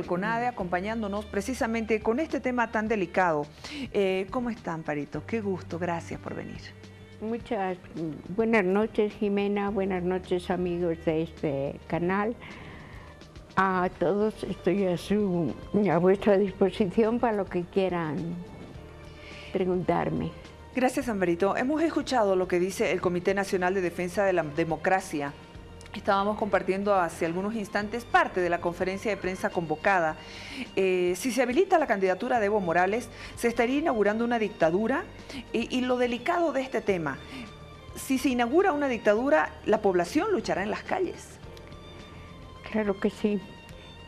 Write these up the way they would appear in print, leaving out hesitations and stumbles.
del CONADE acompañándonos precisamente con este tema tan delicado. ¿Cómo está, Amparito? Qué gusto, gracias por venir. Muchas buenas noches, Jimena, buenas noches, amigos de este canal. A todos estoy a vuestra disposición para lo que quieran preguntarme. Gracias, Amparito. Hemos escuchado lo que dice el Comité Nacional de Defensa de la Democracia. Estábamos compartiendo hace algunos instantes parte de la conferencia de prensa convocada. Si se habilita la candidatura de Evo Morales, se estaría inaugurando una dictadura y lo delicado de este tema. Si se inaugura una dictadura, la población luchará en las calles. Claro que sí,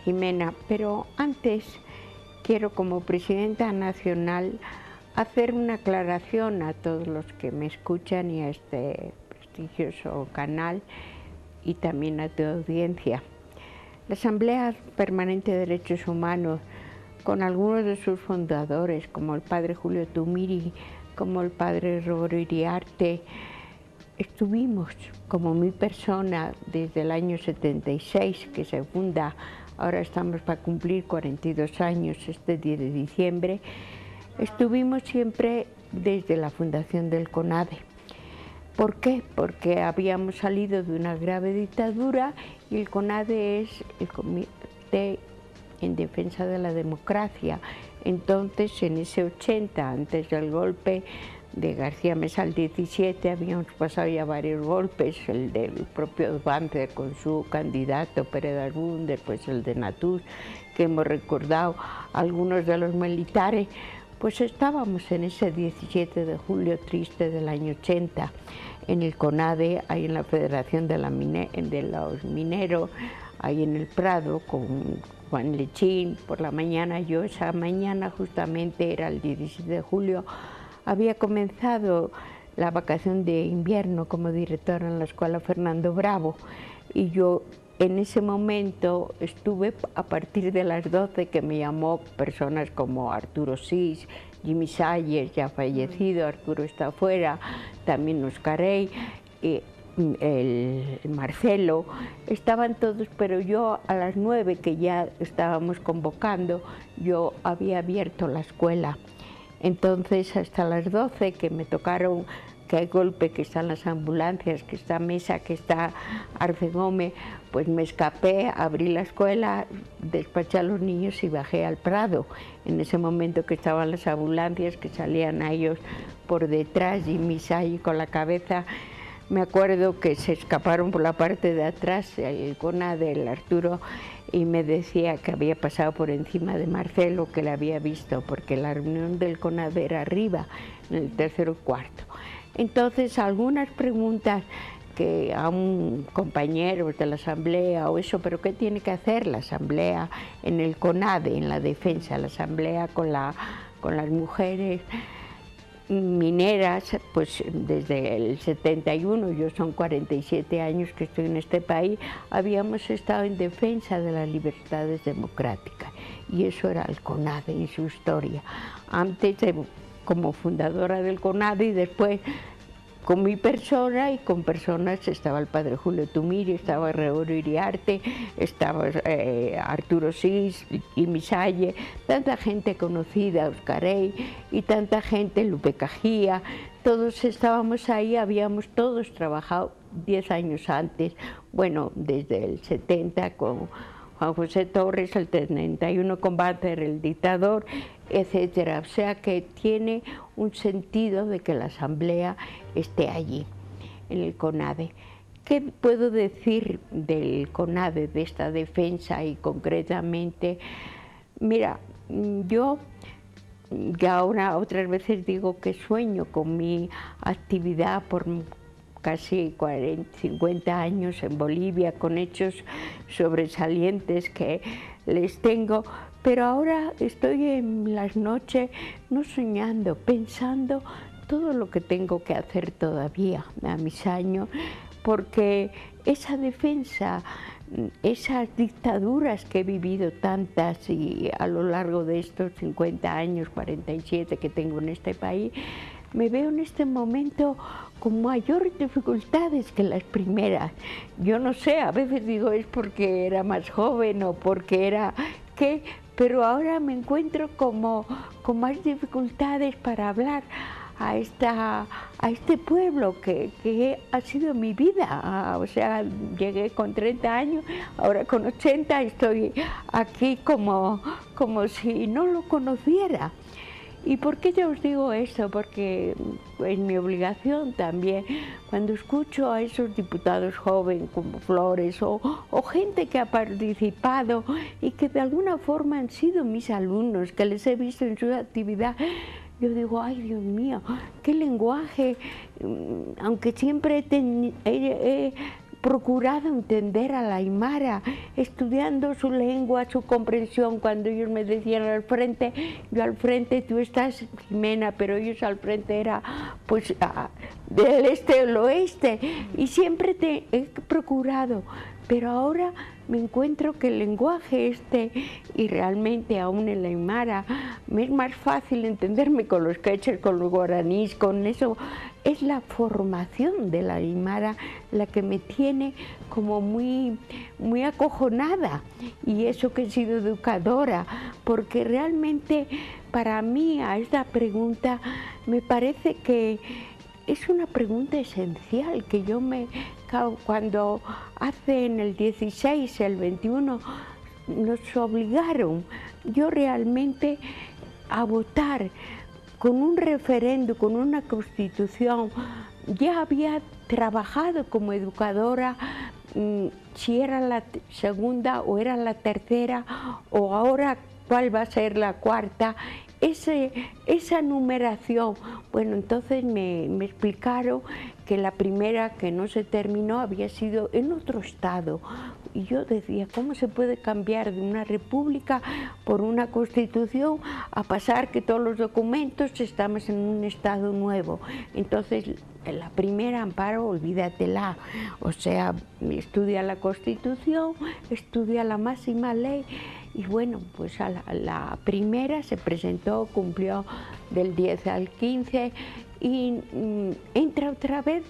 Jimena, pero antes quiero como presidenta nacional hacer una aclaración a todos los que me escuchan y a este prestigioso canal y también a tu audiencia. La Asamblea Permanente de Derechos Humanos, con algunos de sus fundadores, como el padre Julio Tumiri, como el padre Roberto Iriarte, estuvimos, como mi persona, desde el año 76, que se funda, ahora estamos para cumplir 42 años, este 10 de diciembre, estuvimos siempre desde la fundación del CONADE. ¿Por qué? Porque habíamos salido de una grave dictadura y el CONADE es el Comité en Defensa de la Democracia. Entonces, en ese 80, antes del golpe de García Mesa al 17, habíamos pasado ya varios golpes, el del propio Banzer con su candidato Pérez Albún, después el de Natús, que hemos recordado, algunos de los militares. Pues estábamos en ese 17 de julio triste del año 80, en el CONADE, ahí en la Federación de los Mineros, ahí en el Prado, con Juan Lechín, por la mañana. Yo esa mañana, justamente era el 17 de julio, había comenzado la vacación de invierno como directora en la Escuela Fernando Bravo, y yo en ese momento estuve a partir de las 12, que me llamó personas como Arturo Sís, Jimmy Salles, ya fallecido, Arturo está afuera, también Oscarey, el Marcelo, estaban todos, pero yo a las 9, que ya estábamos convocando, yo había abierto la escuela. Entonces hasta las 12, que me tocaron, que hay golpe, que están las ambulancias, que está Mesa, que está Arce Gómez, pues me escapé, abrí la escuela, despaché a los niños y bajé al Prado. En ese momento que estaban las ambulancias, que salían a ellos por detrás, y Misay con la cabeza, me acuerdo que se escaparon por la parte de atrás, el CONADE, el Arturo, y me decía que había pasado por encima de Marcelo, que le había visto, porque la reunión del CONADE era arriba, en el tercero y cuarto. Entonces, algunas preguntas que a un compañero de la Asamblea o eso, pero ¿qué tiene que hacer la Asamblea en el CONADE, en la defensa, la Asamblea con las mujeres mineras? Pues desde el 71, yo son 47 años que estoy en este país, habíamos estado en defensa de las libertades democráticas, y eso era el CONADE y su historia. Antes como fundadora del CONADE, y después con mi persona y con personas, estaba el padre Julio Tumiri, estaba Roberto Iriarte, estaba Arturo Sís y Misalle, tanta gente conocida, Oscarey, y tanta gente, Lupe Cajía, todos estábamos ahí, habíamos todos trabajado 10 años antes, bueno, desde el 70 con Juan José Torres, el 31 con Banzer, el dictador, etcétera. O sea que tiene un sentido de que la Asamblea esté allí, en el CONADE. ¿Qué puedo decir del CONADE, de esta defensa y concretamente? Mira, yo ya ahora otras veces digo que sueño con mi actividad por casi 50 años en Bolivia, con hechos sobresalientes que les tengo, pero ahora estoy en las noches no soñando, pensando todo lo que tengo que hacer todavía a mis años, porque esa defensa, esas dictaduras que he vivido tantas y a lo largo de estos 50 años, 47 que tengo en este país, me veo en este momento con mayores dificultades que las primeras. Yo no sé, a veces digo es porque era más joven o porque era pero ahora me encuentro como con más dificultades para hablar a este pueblo que ha sido mi vida. O sea, llegué con 30 años, ahora con 80 estoy aquí como si no lo conociera. ¿Y por qué yo os digo eso? Porque es mi obligación también. Cuando escucho a esos diputados jóvenes como Flores o gente que ha participado y que de alguna forma han sido mis alumnos, que les he visto en su actividad, yo digo, ay Dios mío, qué lenguaje, aunque siempre he procurado entender a la aymara, estudiando su lengua, su comprensión. Cuando ellos me decían al frente, yo al frente, tú estás, Jimena, pero ellos al frente era pues del este al oeste, y siempre te he procurado, pero ahora me encuentro que el lenguaje y realmente aún en la aymara, me es más fácil entenderme con los queches, con los guaraníes, con eso. Es la formación de la aymara la que me tiene como muy acojonada, y eso que he sido educadora, porque realmente para mí a esta pregunta me parece que es una pregunta esencial que cuando hace en el 16, el 21, nos obligaron yo realmente a votar con un referendo, con una constitución. Ya había trabajado como educadora, si era la segunda o era la tercera, o ahora cuál va a ser la cuarta. Esa numeración, bueno, entonces me explicaron que la primera que no se terminó había sido en otro estado. Y yo decía, ¿cómo se puede cambiar de una república por una constitución a pasar que todos los documentos estamos en un estado nuevo? Entonces, la primera, Amparo, olvídatela. O sea, estudia la constitución, estudia la máxima ley. Y bueno, pues a la primera se presentó, cumplió del 10 al 15 y entra otra vez,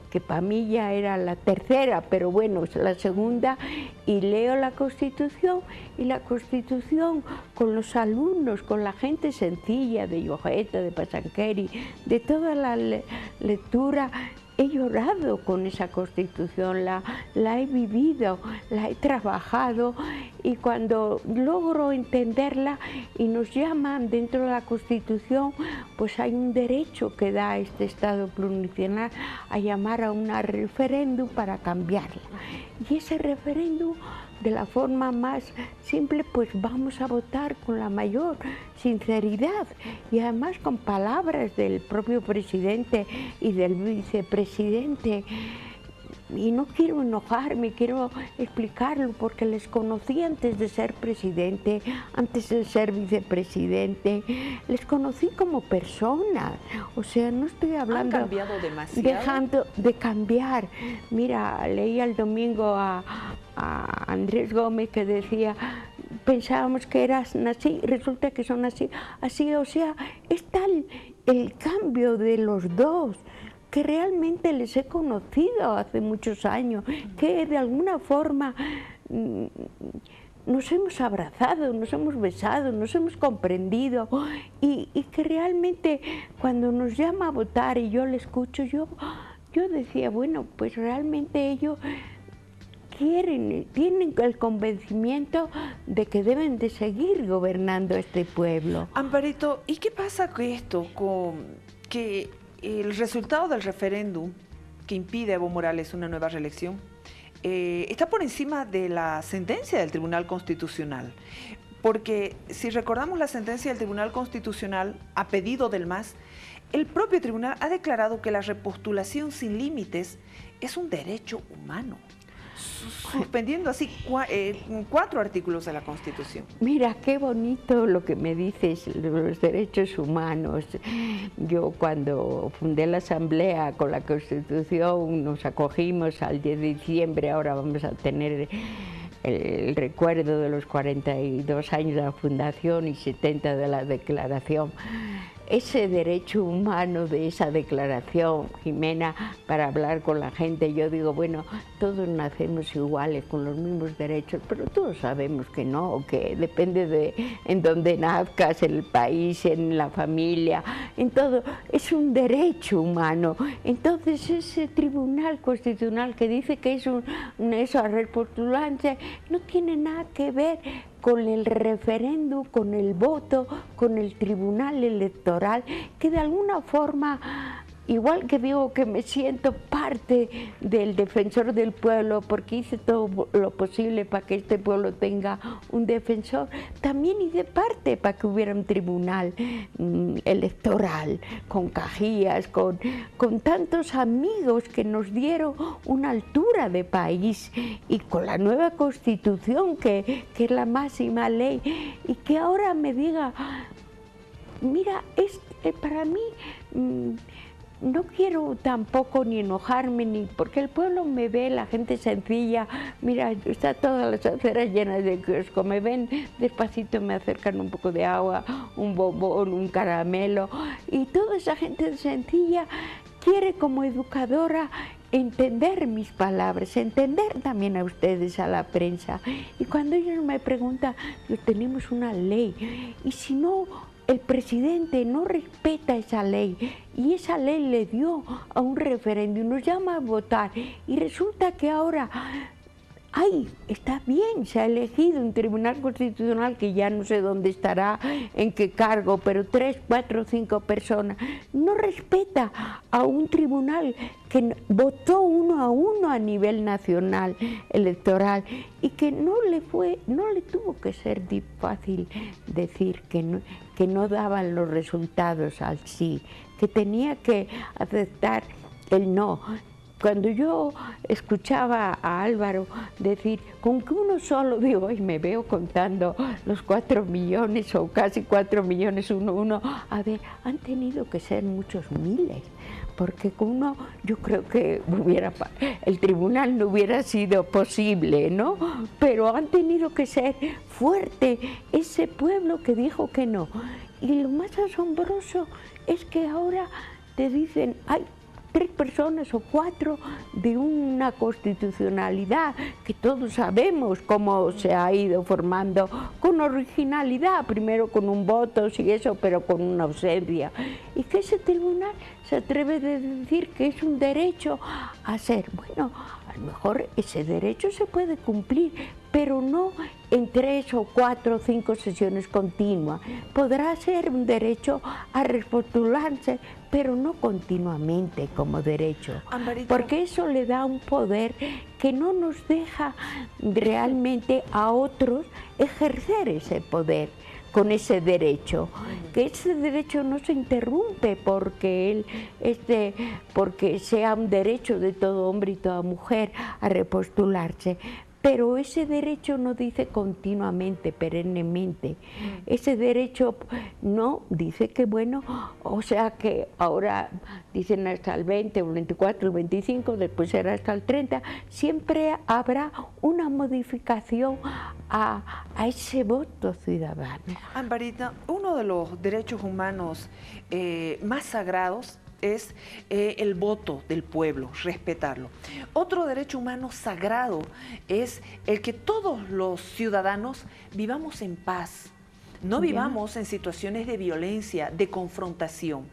que para mí ya era la tercera, pero bueno, es la segunda, y leo la Constitución, y la Constitución con los alumnos, con la gente sencilla de Llojeta, de Pasanqueri, de toda la lectura. He llorado con esa Constitución, la he vivido, la he trabajado, y cuando logro entenderla y nos llaman dentro de la Constitución, pues hay un derecho que da este Estado plurinacional a llamar a un referéndum para cambiarla. Y ese referéndum, de la forma más simple, pues vamos a votar con la mayor sinceridad, y además con palabras del propio presidente y del vicepresidente. Y no quiero enojarme, quiero explicarlo, porque les conocí antes de ser presidente, antes de ser vicepresidente, les conocí como personas. O sea, no estoy hablando... ¿Han cambiado demasiado? Dejando de cambiar. Mira, leí el domingo a Andrés Gómez que decía, pensábamos que eran así, resulta que son así, o sea, es tal el cambio de los dos, que realmente les he conocido hace muchos años, que de alguna forma nos hemos abrazado, nos hemos besado, nos hemos comprendido, y que realmente cuando nos llama a votar y yo le escucho, yo decía, bueno, pues realmente ellos tienen el convencimiento de que deben de seguir gobernando este pueblo. Amparito, ¿y qué pasa con esto? Que el resultado del referéndum que impide a Evo Morales una nueva reelección está por encima de la sentencia del Tribunal Constitucional. Porque si recordamos la sentencia del Tribunal Constitucional a pedido del MAS, el propio tribunal ha declarado que la repostulación sin límites es un derecho humano, suspendiendo así 4 artículos de la Constitución. Mira, qué bonito lo que me dices, los derechos humanos. Yo cuando fundé la Asamblea con la Constitución nos acogimos al 10 de diciembre, ahora vamos a tener el recuerdo de los 42 años de la fundación y 70 de la declaración. ese derecho humano de esa declaración, Jimena, para hablar con la gente, yo digo, bueno, todos nacemos iguales, con los mismos derechos, pero todos sabemos que no, que depende de en dónde nazcas, en el país, en la familia, en todo, es un derecho humano. Entonces ese Tribunal Constitucional que dice que es esa repostulancia, no tiene nada que ver con el referéndum, con el voto, con el tribunal electoral, que de alguna forma, igual que digo que me siento parte del defensor del pueblo, porque hice todo lo posible para que este pueblo tenga un defensor, también hice parte para que hubiera un tribunal electoral, con Cajías, con tantos amigos que nos dieron una altura de país, y con la nueva Constitución, que es la máxima ley, y que ahora me diga, mira, para mí, no quiero tampoco ni enojarme, ni porque el pueblo me ve, la gente sencilla, mira, está todas las aceras llenas de kioscos, me ven despacito, me acercan un poco de agua, un bombón, un caramelo, y toda esa gente sencilla quiere, como educadora, entender mis palabras, entender también a ustedes, a la prensa. Y cuando ellos me preguntan, tenemos una ley, y si no, el presidente no respeta esa ley, y esa ley le dio a un referéndum, nos llama a votar, y resulta que ahora, ay, está bien, se ha elegido un Tribunal Constitucional que ya no sé dónde estará, en qué cargo, pero 3, 4, 5 personas, no respeta a un tribunal que votó 1 a 1 a nivel nacional electoral, y que no le tuvo que ser fácil decir que no daban los resultados al sí, que tenía que aceptar el no. Cuando yo escuchaba a Álvaro decir, con que uno solo, digo, ay, me veo contando los 4 millones o casi 4 millones, uno, a ver, han tenido que ser muchos miles, porque con uno yo creo que el tribunal no hubiera sido posible, ¿no? Pero han tenido que ser fuerte ese pueblo que dijo que no. Y lo más asombroso es que ahora te dicen, ay, 3 personas o 4 de una constitucionalidad que todos sabemos cómo se ha ido formando con originalidad, primero con un voto y eso, pero con una ausencia, y que ese tribunal se atreve a decir que es un derecho a hacer. Bueno, a lo mejor ese derecho se puede cumplir, pero no en 3 o 4 o 5 sesiones continuas. Podrá ser un derecho a repostularse, pero no continuamente como derecho, Amparito, porque eso le da un poder que no nos deja realmente a otros ejercer ese poder con ese derecho, que ese derecho no se interrumpe porque porque sea un derecho de todo hombre y toda mujer a repostularse. Pero ese derecho no dice continuamente, perennemente. Ese derecho no dice que, bueno, o sea que ahora dicen hasta el 20, el 24, el 25, después será hasta el 30. Siempre habrá una modificación a ese voto ciudadano. Amparito, uno de los derechos humanos más sagrados es el voto del pueblo, respetarlo. Otro derecho humano sagrado es el que todos los ciudadanos vivamos en paz, no vivamos en situaciones de violencia, de confrontación.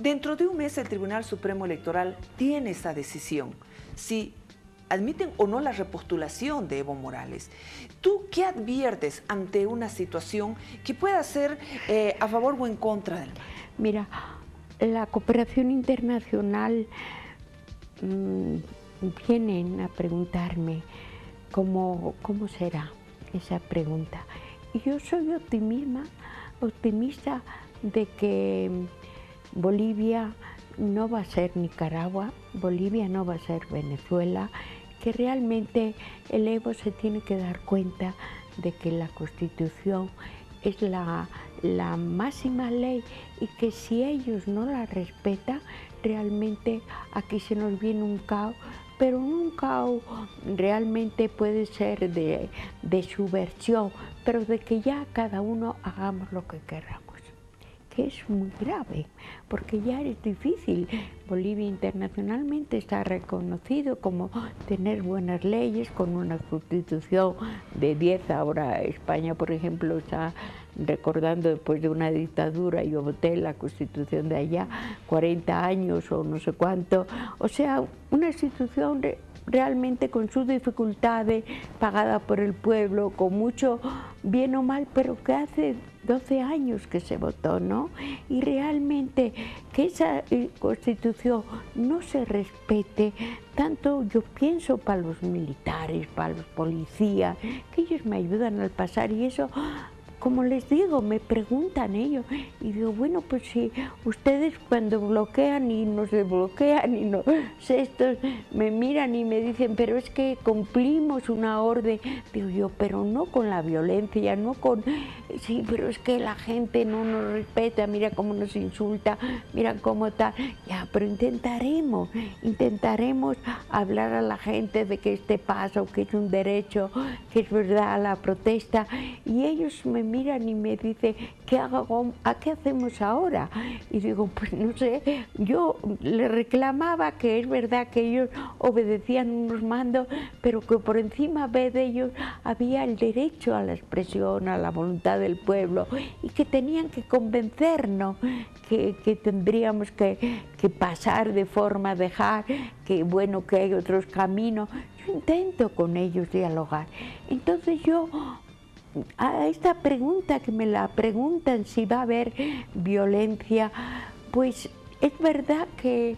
Dentro de un mes el Tribunal Supremo Electoral tiene esa decisión, si admiten o no la repostulación de Evo Morales. ¿Tú qué adviertes ante una situación que pueda ser a favor o en contra del? Mira, la cooperación internacional vienen a preguntarme cómo será esa pregunta. Y yo soy optimista de que Bolivia no va a ser Nicaragua, Bolivia no va a ser Venezuela, que realmente el Evo se tiene que dar cuenta de que la Constitución es la máxima ley, y que si ellos no la respetan, realmente aquí se nos viene un caos, pero un caos realmente puede ser de subversión, pero de que ya cada uno hagamos lo que queramos, que es muy grave, porque ya es difícil. Bolivia internacionalmente está reconocido como tener buenas leyes, con una constitución de 10, ahora España, por ejemplo, está recordando después de una dictadura, yo voté la constitución de allá, 40 años o no sé cuánto, o sea, una institución realmente con sus dificultades, pagada por el pueblo, con mucho bien o mal, pero que hace 12 años que se votó, ¿no? Y realmente que esa constitución no se respete, tanto yo pienso para los militares, para los policías, que ellos me ayudan al pasar y eso. Como les digo, me preguntan ellos y digo, bueno, pues si ustedes cuando bloquean y nos desbloquean y no sé, estos me miran y me dicen, pero es que cumplimos una orden, digo yo, pero no con la violencia, no con, sí, pero es que la gente no nos respeta, mira cómo nos insulta, mira cómo tal, ya, pero intentaremos hablar a la gente de que este paso, que es un derecho, que es verdad la protesta, y ellos me miran y me dicen, ¿a qué hacemos ahora? Y digo, pues no sé, yo le reclamaba que es verdad que ellos obedecían unos mandos, pero que por encima de ellos había el derecho a la expresión, a la voluntad del pueblo, y que tenían que convencernos que tendríamos que pasar de forma a dejar, que bueno, que hay otros caminos. Yo intento con ellos dialogar. Entonces yo, a esta pregunta que me la preguntan si va a haber violencia, pues es verdad que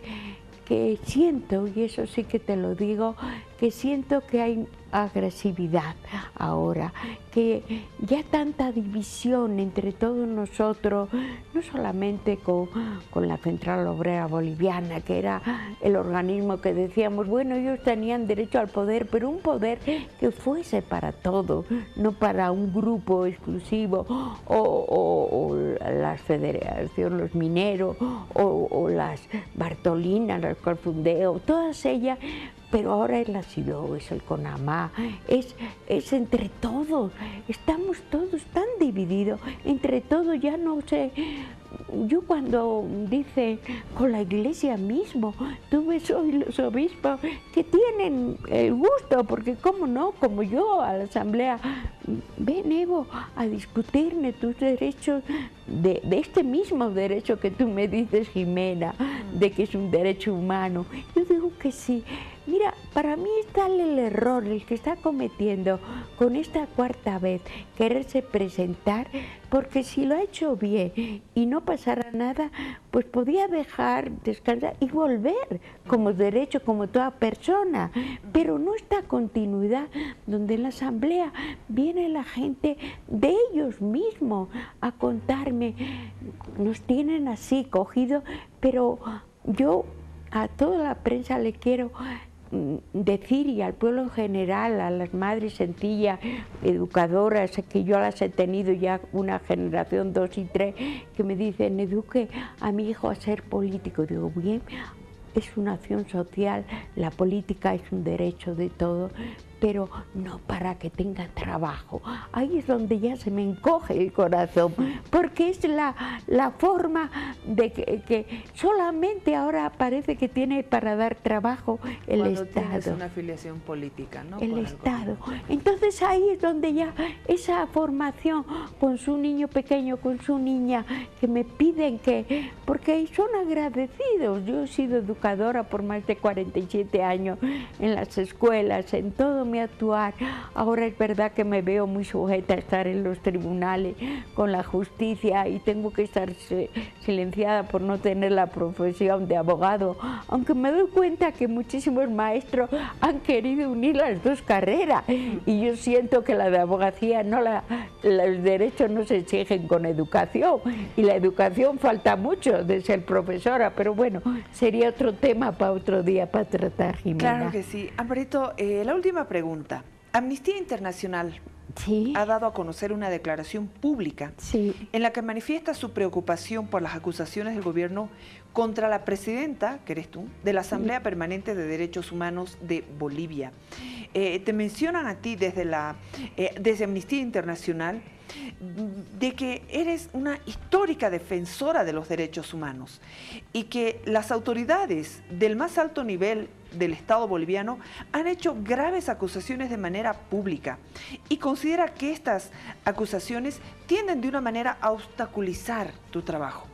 siento, y eso sí que te lo digo, que siento que hay agresividad ahora, que ya tanta división entre todos nosotros, no solamente con la Central Obrera Boliviana, que era el organismo que decíamos, bueno, ellos tenían derecho al poder, pero un poder que fuese para todos, no para un grupo exclusivo, o las federaciones, los mineros, o las Bartolinas, las Corfundeo, todas ellas. Pero ahora es la CIDO, es el CONAMA, es entre todos, estamos todos tan divididos, entre todos ya no sé. Yo cuando dice con la iglesia mismo, tú ves hoy los obispos que tienen el gusto, porque cómo no, como yo a la asamblea, ven Evo a discutirme tus derechos, de este mismo derecho que tú me dices, Jimena, de que es un derecho humano. Yo digo que sí. Mira, para mí está el error, el que está cometiendo con esta cuarta vez, quererse presentar, porque si lo ha hecho bien y no pasara nada, pues podía dejar, descansar y volver como derecho, como toda persona, pero no esta continuidad donde en la asamblea viene la gente de ellos mismos a contarme, nos tienen así cogidos, pero yo a toda la prensa le quiero decir, y al pueblo en general, a las madres sencillas, educadoras, que yo las he tenido ya una generación, 2 y 3, que me dicen, eduque a mi hijo a ser político. Digo, bien, es una acción social, la política es un derecho de todos, pero no para que tenga trabajo. Ahí es donde ya se me encoge el corazón, porque es la forma de que solamente ahora parece que tiene para dar trabajo el Cuando Estado. tienes una afiliación política, ¿no? El Estado. Entonces ahí es donde ya esa formación con su niño pequeño, con su niña, que me piden que, porque son agradecidos. Yo he sido educadora por más de 47 años en las escuelas, en todo mi actuar. Ahora es verdad que me veo muy sujeta a estar en los tribunales con la justicia y tengo que estar silenciada por no tener la profesión de abogado, aunque me doy cuenta que muchísimos maestros han querido unir las dos carreras y yo siento que la de abogacía no los derechos no se exigen con educación y la educación falta mucho de ser profesora, pero bueno, sería otro tema para otro día para tratar, Jimena. Claro que sí. Amparito, la última pregunta. Amnistía Internacional ¿Sí? ha dado a conocer una declaración pública en la que manifiesta su preocupación por las acusaciones del gobierno contra la presidenta, que eres tú, de la Asamblea Permanente de Derechos Humanos de Bolivia. Te mencionan a ti desde Amnistía Internacional de que eres una histórica defensora de los derechos humanos y que las autoridades del más alto nivel del Estado boliviano han hecho graves acusaciones de manera pública y considera que estas acusaciones tienden de una manera a obstaculizar tu trabajo,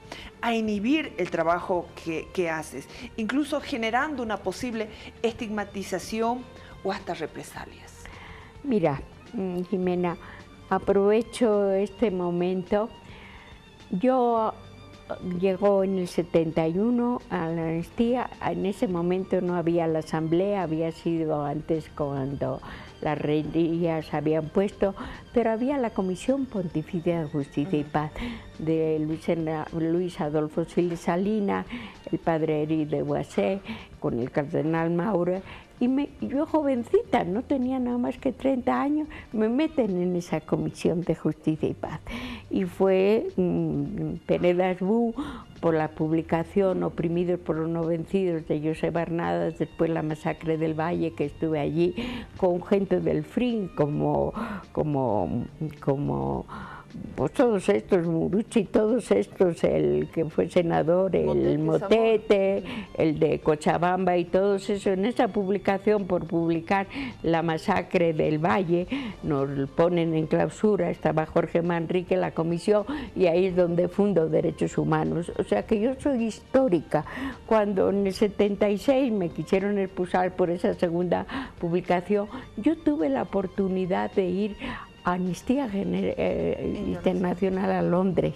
a inhibir el trabajo que haces, incluso generando una posible estigmatización o hasta represalias. Mira, Jimena, aprovecho este momento. Yo llegó en el 71 a la amnistía. En ese momento no había la asamblea, había sido antes cuando las reinas habían puesto, pero había la Comisión Pontificia de Justicia y Paz de Luis Adolfo Siles Salinas, el padre Eri de Guasé, con el cardenal Mauro. Y yo jovencita, no tenía nada más que 30 años, me meten en esa Comisión de Justicia y Paz. Y fue Penedas Bu, por la publicación Oprimidos por los no vencidos de Josep Arnadas, después la masacre del Valle, que estuve allí con gente del FRIN, como pues todos estos, Muruchi, todos estos, el que fue senador, el Motete, el de Cochabamba y todos esos. En esa publicación, por publicar la masacre del Valle, nos ponen en clausura, estaba Jorge Manrique, la comisión, y ahí es donde fundo Derechos Humanos. O sea que yo soy histórica. Cuando en el 76 me quisieron expulsar por esa segunda publicación, yo tuve la oportunidad de ir Amnistía Internacional a Londres,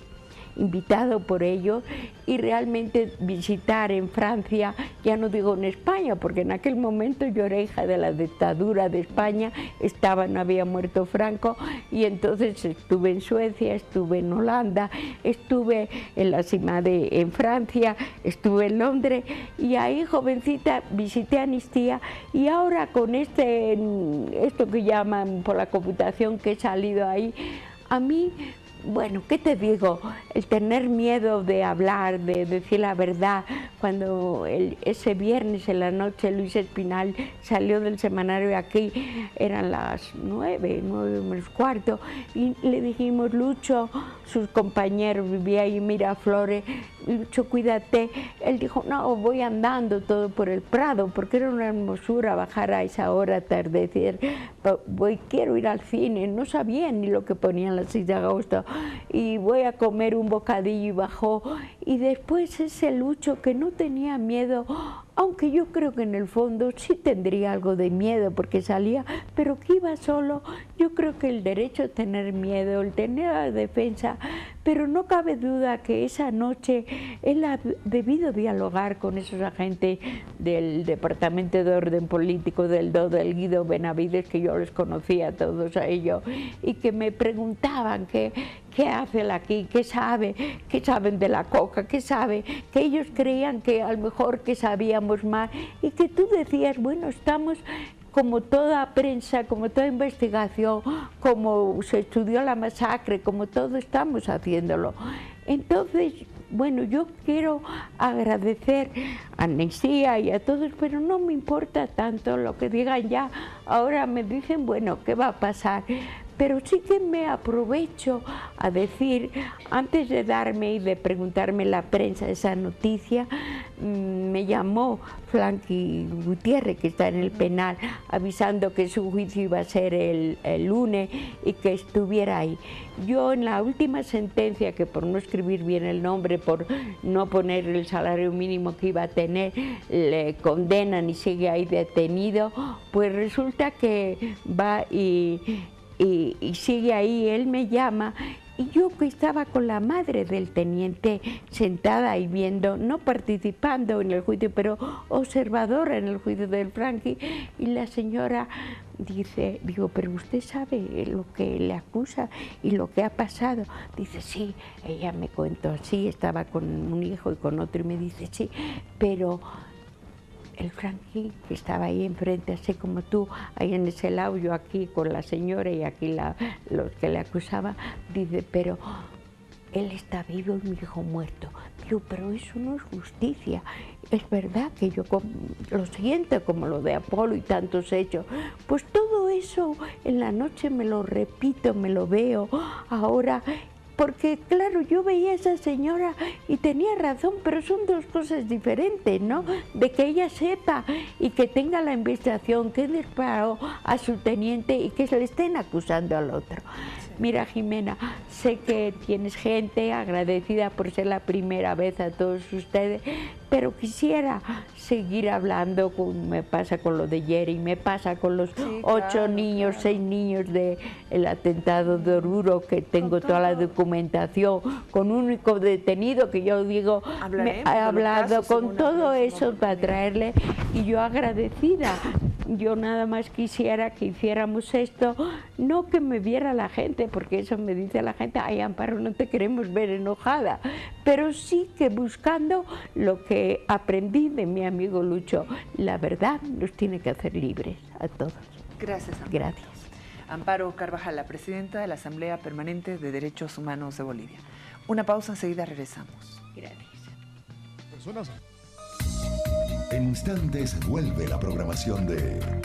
invitado por ellos, y realmente visitar en Francia, ya no digo en España, porque en aquel momento yo era hija de la dictadura de España, no había muerto Franco, y entonces estuve en Suecia, estuve en Holanda, estuve en la CIMAD en Francia, estuve en Londres, y ahí jovencita visité Amnistía, y ahora con esto que llaman por la computación que he salido ahí, a mí, bueno, ¿qué te digo? El tener miedo de hablar, de decir la verdad. Cuando ese viernes en la noche Luis Espinal salió del semanario aquí, eran las 9 menos cuarto, y le dijimos, Lucho, sus compañeros, vivía ahí en Miraflores, Lucho, cuídate. Él dijo, no, voy andando todo por el Prado, porque era una hermosura bajar a esa hora, atardecer. Quiero ir al cine, no sabía ni lo que ponían las 6 de agosto, y voy a comer un bocadillo, y bajó. Y después ese Lucho que no tenía miedo, aunque yo creo que en el fondo sí tendría algo de miedo porque salía, pero que iba solo. Yo creo que el derecho a tener miedo, el tener la defensa, pero no cabe duda que esa noche él ha debido dialogar con esos agentes del Departamento de Orden Político, del Guido Benavides, que yo les conocía a todos a ellos, y que me preguntaban qué hace él aquí, qué saben de la coca, qué sabe, que ellos creían que a lo mejor que sabíamos más, y que tú decías, bueno, estamos como toda prensa, como toda investigación, como se estudió la masacre, como todo estamos haciéndolo. Entonces, bueno, yo quiero agradecer a Amnistía y a todos, pero no me importa tanto lo que digan ya. Ahora me dicen, bueno, ¿qué va a pasar? Pero sí que me aprovecho a decir, antes de darme y de preguntarme la prensa esa noticia, me llamó Franky Gutiérrez, que está en el penal, avisando que su juicio iba a ser el lunes y que estuviera ahí. Yo en la última sentencia, que por no escribir bien el nombre, por no poner el salario mínimo que iba a tener, le condenan y sigue ahí detenido, pues resulta que va y sigue ahí. Él me llama, y yo que estaba con la madre del teniente sentada ahí viendo, no participando en el juicio, pero observadora en el juicio del Franky, y la señora digo, pero usted sabe lo que le acusa y lo que ha pasado. Dice, sí, ella me contó así, estaba con un hijo y con otro, y me dice, sí, pero el Franky, que estaba ahí enfrente, así como tú, ahí en ese lado, yo aquí con la señora y aquí los que le acusaban, dice, pero él está vivo y mi hijo muerto. Digo, pero eso no es justicia. Es verdad que yo lo siento, como lo de Apolo y tantos hechos. Pues todo eso en la noche me lo repito, me lo veo ahora. Porque, claro, yo veía a esa señora y tenía razón, pero son dos cosas diferentes, ¿no? De que ella sepa y que tenga la investigación, que disparó a su teniente y que se le estén acusando al otro. Mira, Jimena, sé que tienes gente agradecida por ser la primera vez a todos ustedes, pero quisiera seguir hablando, me pasa con lo de Yeri, me pasa con los 8 niños, 6 niños del atentado de Oruro, que tengo toda la documentación, con un único detenido que yo digo, he hablado con todo eso para traerle, y yo agradecida. Yo nada más quisiera que hiciéramos esto, no que me viera la gente, porque eso me dice la gente, ay, Amparo, no te queremos ver enojada, pero sí que buscando lo que aprendí de mi amigo Lucho, la verdad nos tiene que hacer libres a todos. Gracias, Amparo. Gracias. Amparo Carvajal, la presidenta de la Asamblea Permanente de Derechos Humanos de Bolivia. Una pausa, enseguida regresamos. Gracias. En instantes vuelve la programación de